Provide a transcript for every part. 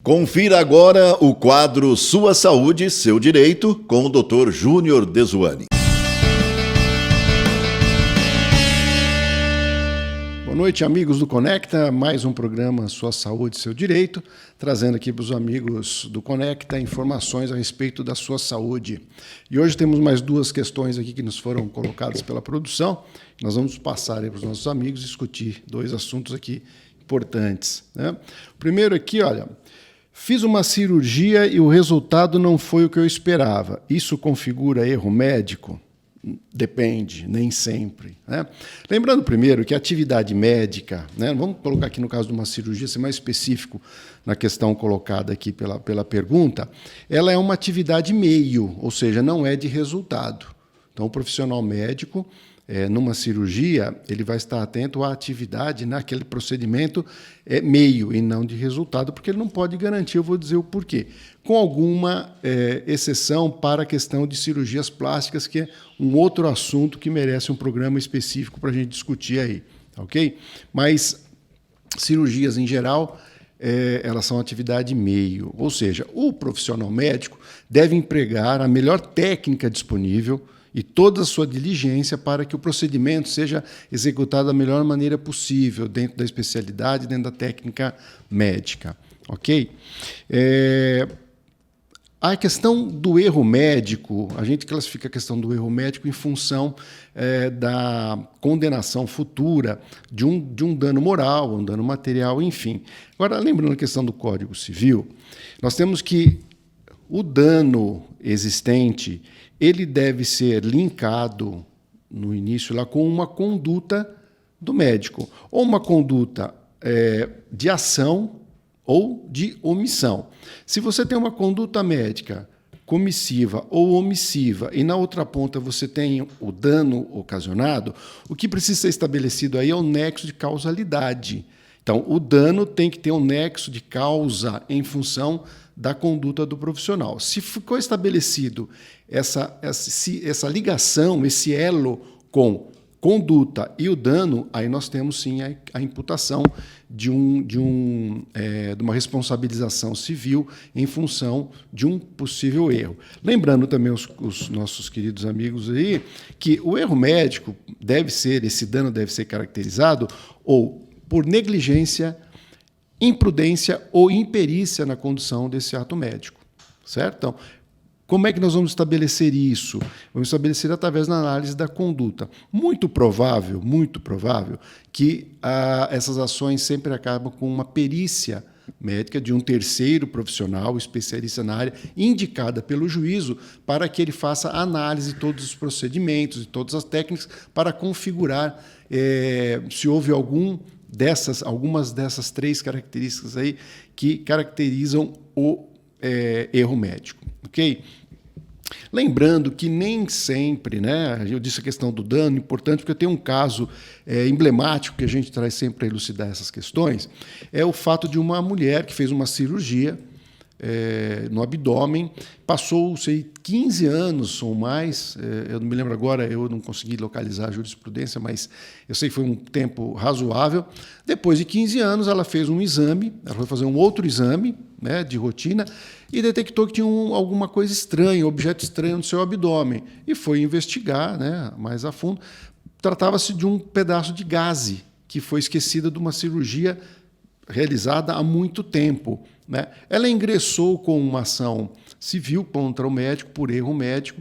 Confira agora o quadro Sua Saúde, Seu Direito, com o Dr. Júnior Dezuani. Boa noite, amigos do Conecta, mais um programa Sua Saúde, Seu Direito, trazendo aqui para os amigos do Conecta informações a respeito da sua saúde. E hoje temos mais duas questões aqui que nos foram colocadas pela produção. Nós vamos passar aí para os nossos amigos discutir dois assuntos aqui importantes, né? O primeiro aqui, olha, fiz uma cirurgia e o resultado não foi o que eu esperava. Isso configura erro médico? Depende, nem sempre, né? Lembrando primeiro que a atividade médica, né, vamos colocar aqui no caso de uma cirurgia, ser mais específico na questão colocada aqui pela pergunta, ela é uma atividade meio, ou seja, não é de resultado. Então, o profissional médico, numa cirurgia, ele vai estar atento à atividade naquele procedimento meio e não de resultado, porque ele não pode garantir, eu vou dizer o porquê. Com alguma exceção para a questão de cirurgias plásticas, que é um outro assunto que merece um programa específico para a gente discutir aí, ok? Mas cirurgias em geral, elas são atividade meio, ou seja, o profissional médico deve empregar a melhor técnica disponível e toda a sua diligência para que o procedimento seja executado da melhor maneira possível, dentro da especialidade, dentro da técnica médica, ok? A questão do erro médico, a gente classifica a questão do erro médico em função da condenação futura de um dano moral, um dano material, enfim. Agora, lembrando a questão do Código Civil, nós temos que o dano existente ele deve ser linkado no início lá com uma conduta do médico, ou uma conduta de ação ou de omissão. Se você tem uma conduta médica comissiva ou omissiva e na outra ponta você tem o dano ocasionado, o que precisa ser estabelecido aí é o nexo de causalidade. Então, o dano tem que ter um nexo de causa em função da conduta do profissional. Se ficou estabelecido essa ligação, esse elo com conduta e o dano, aí nós temos sim a imputação de uma responsabilização civil em função de um possível erro. Lembrando também os nossos queridos amigos aí que o erro médico esse dano deve ser caracterizado ou por negligência, imprudência ou imperícia na condução desse ato médico, certo? Então, como é que nós vamos estabelecer isso? Vamos estabelecer através da análise da conduta. Muito provável que essas ações sempre acabam com uma perícia médica de um terceiro profissional, especialista na área, indicada pelo juízo para que ele faça a análise de todos os procedimentos e todas as técnicas para configurar se houve algumas dessas três características aí que caracterizam o erro médico, ok? Lembrando que nem sempre, né? Eu disse a questão do dano, importante, porque tem um caso emblemático que a gente traz sempre para elucidar essas questões, é o fato de uma mulher que fez uma cirurgia no abdômen, passou, 15 anos ou mais, eu não me lembro agora, eu não consegui localizar a jurisprudência, mas eu sei que foi um tempo razoável. Depois de 15 anos, ela fez um exame, ela foi fazer um outro exame, né, de rotina, e detectou que tinha alguma coisa estranha, objeto estranho no seu abdômen, e foi investigar, né, mais a fundo. Tratava-se de um pedaço de gaze que foi esquecida de uma cirurgia realizada há muito tempo, né? Ela ingressou com uma ação civil contra o médico por erro médico,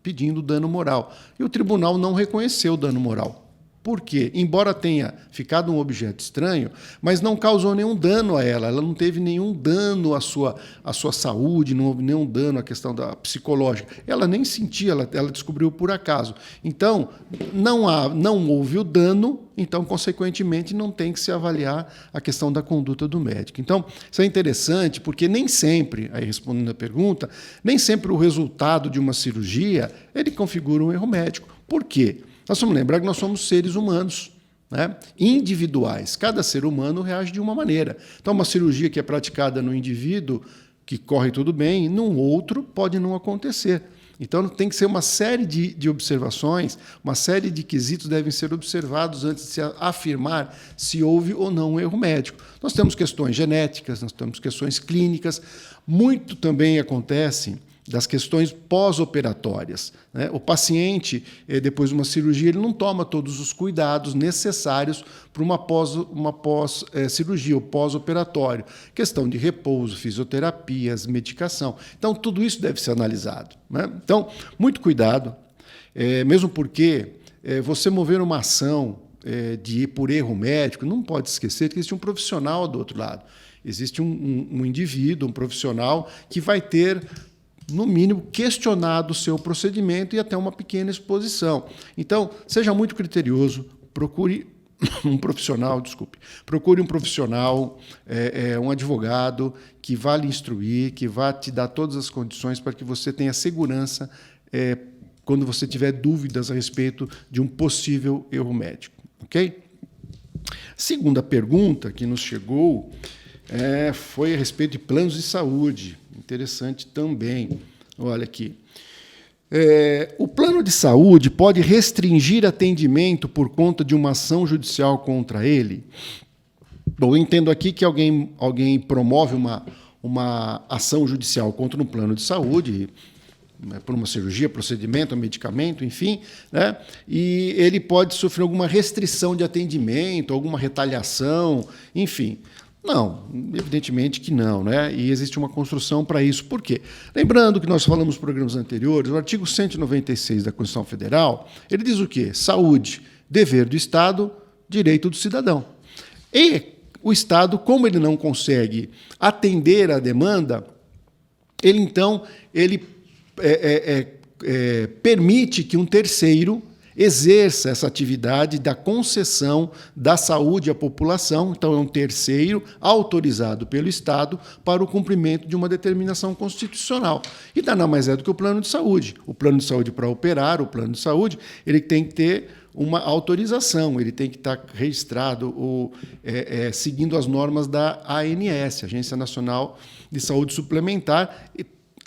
pedindo dano moral. E o tribunal não reconheceu o dano moral. Por quê? Embora tenha ficado um objeto estranho, mas não causou nenhum dano a ela. Ela não teve nenhum dano à sua saúde, não houve nenhum dano à questão psicológica. Ela nem sentia, ela descobriu por acaso. Então, não houve o dano, então, consequentemente, não tem que se avaliar a questão da conduta do médico. Então, isso é interessante, porque nem sempre, aí respondendo a pergunta, nem sempre o resultado de uma cirurgia, ele configura um erro médico. Por quê? Nós vamos lembrar que nós somos seres humanos, né, individuais. Cada ser humano reage de uma maneira. Então, uma cirurgia que é praticada no indivíduo, que corre tudo bem, num outro pode não acontecer. Então, tem que ser uma série de observações, uma série de quesitos devem ser observados antes de se afirmar se houve ou não um erro médico. Nós temos questões genéticas, nós temos questões clínicas, muito também acontece das questões pós-operatórias, né? O paciente, depois de uma cirurgia, ele não toma todos os cuidados necessários para uma pós-cirurgia, ou pós-operatório. Questão de repouso, fisioterapias, medicação. Então, tudo isso deve ser analisado, né? Então, muito cuidado, mesmo porque você mover uma ação por erro médico, não pode esquecer que existe um profissional do outro lado. Existe um indivíduo, um profissional, que vai ter, no mínimo, questionado o seu procedimento e até uma pequena exposição. Então, seja muito criterioso, procure um profissional, um advogado que vá lhe instruir, que vá te dar todas as condições para que você tenha segurança quando você tiver dúvidas a respeito de um possível erro médico. Ok? Segunda pergunta que nos chegou foi a respeito de planos de saúde. Interessante também. Olha aqui. O plano de saúde pode restringir atendimento por conta de uma ação judicial contra ele? Bom, eu entendo aqui que alguém promove uma ação judicial contra um plano de saúde, por uma cirurgia, procedimento, medicamento, enfim, né? E ele pode sofrer alguma restrição de atendimento, alguma retaliação, enfim. Não, evidentemente que não, né? E existe uma construção para isso. Por quê? Lembrando que nós falamos nos programas anteriores, o artigo 196 da Constituição Federal, ele diz o quê? Saúde, dever do Estado, direito do cidadão. E o Estado, como ele não consegue atender à demanda, ele permite que um terceiro exerça essa atividade da concessão da saúde à população. Então, é um terceiro autorizado pelo Estado para o cumprimento de uma determinação constitucional. E nada mais é do que o plano de saúde. O plano de saúde, para operar o plano de saúde, ele tem que ter uma autorização, ele tem que estar registrado seguindo as normas da ANS, Agência Nacional de Saúde Suplementar,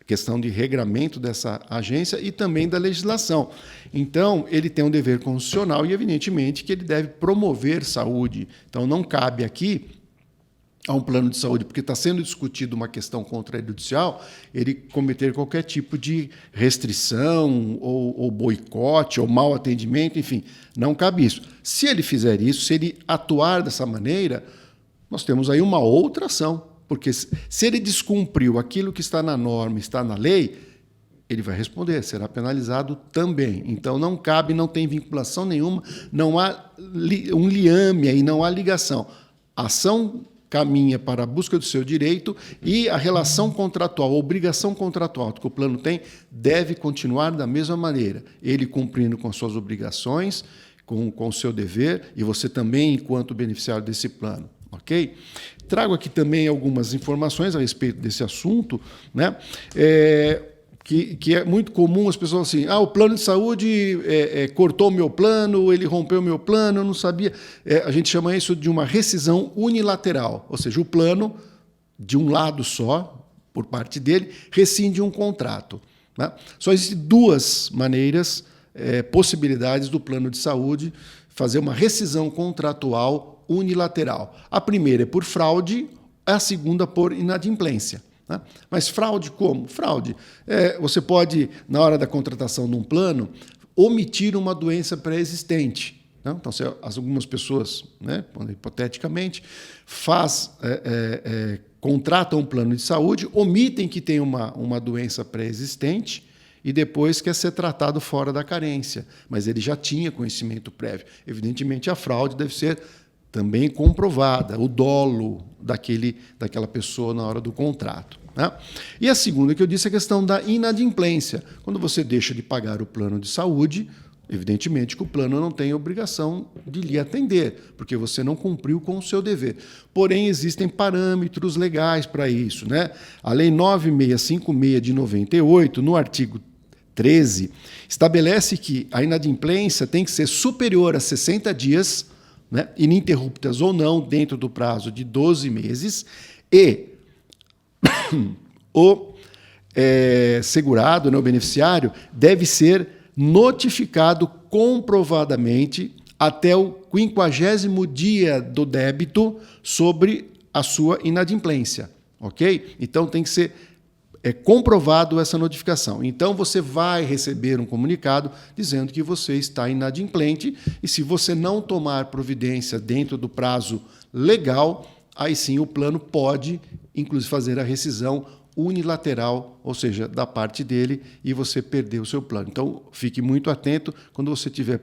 questão de regramento dessa agência e também da legislação. Então, ele tem um dever constitucional e, evidentemente, que ele deve promover saúde. Então, não cabe aqui a um plano de saúde, porque está sendo discutido uma questão contrajudicial, ele cometer qualquer tipo de restrição ou boicote ou mau atendimento, enfim, não cabe isso. Se ele fizer isso, se ele atuar dessa maneira, nós temos aí uma outra ação. Porque se ele descumpriu aquilo que está na norma, está na lei, ele vai responder, será penalizado também. Então, não cabe, não tem vinculação nenhuma, não há um liame aí, não há ligação. A ação caminha para a busca do seu direito e a relação contratual, a obrigação contratual que o plano tem, deve continuar da mesma maneira. Ele cumprindo com suas obrigações, com o seu dever, e você também, enquanto beneficiário desse plano. Ok? Trago aqui também algumas informações a respeito desse assunto, né? Que é muito comum as pessoas assim, o plano de saúde cortou o meu plano, ele rompeu o meu plano, eu não sabia. A gente chama isso de uma rescisão unilateral, ou seja, o plano, de um lado só, por parte dele, rescinde um contrato. Né? Só existem duas maneiras, possibilidades do plano de saúde fazer uma rescisão contratual unilateral. A primeira é por fraude, a segunda por inadimplência. Né? Mas fraude como? Fraude. Você pode, na hora da contratação de um plano, omitir uma doença pré-existente. Né? Então, se algumas pessoas, né, hipoteticamente, contratam um plano de saúde, omitem que tem uma doença pré-existente e depois quer ser tratado fora da carência, mas ele já tinha conhecimento prévio. Evidentemente, a fraude deve ser também comprovada, o dolo daquela pessoa na hora do contrato. Né? E a segunda que eu disse é a questão da inadimplência. Quando você deixa de pagar o plano de saúde, evidentemente que o plano não tem obrigação de lhe atender, porque você não cumpriu com o seu dever. Porém, existem parâmetros legais para isso. Né? A Lei 9656 de 98, no artigo 13, estabelece que a inadimplência tem que ser superior a 60 dias, né, ininterruptas ou não, dentro do prazo de 12 meses, e segurado, né, o beneficiário, deve ser notificado comprovadamente até o 50º dia do débito sobre a sua inadimplência, ok? Então tem que ser comprovado essa notificação. Então você vai receber um comunicado dizendo que você está inadimplente e se você não tomar providência dentro do prazo legal, aí sim o plano pode, inclusive, fazer a rescisão unilateral, ou seja, da parte dele, e você perder o seu plano. Então fique muito atento quando você tiver,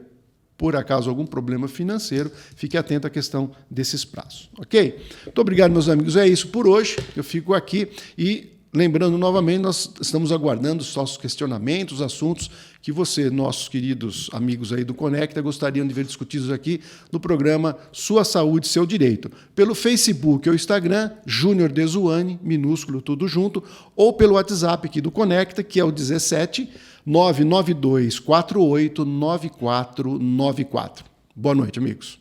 por acaso, algum problema financeiro, fique atento à questão desses prazos, ok? Muito obrigado, meus amigos. É isso por hoje. Eu fico aqui e lembrando novamente, nós estamos aguardando os nossos questionamentos, assuntos que você, nossos queridos amigos aí do Conecta, gostariam de ver discutidos aqui no programa Sua Saúde, Seu Direito. Pelo Facebook ou Instagram, Júnior Dezuani, minúsculo, tudo junto, ou pelo WhatsApp aqui do Conecta, que é o 17 992 48 9494. Boa noite, amigos.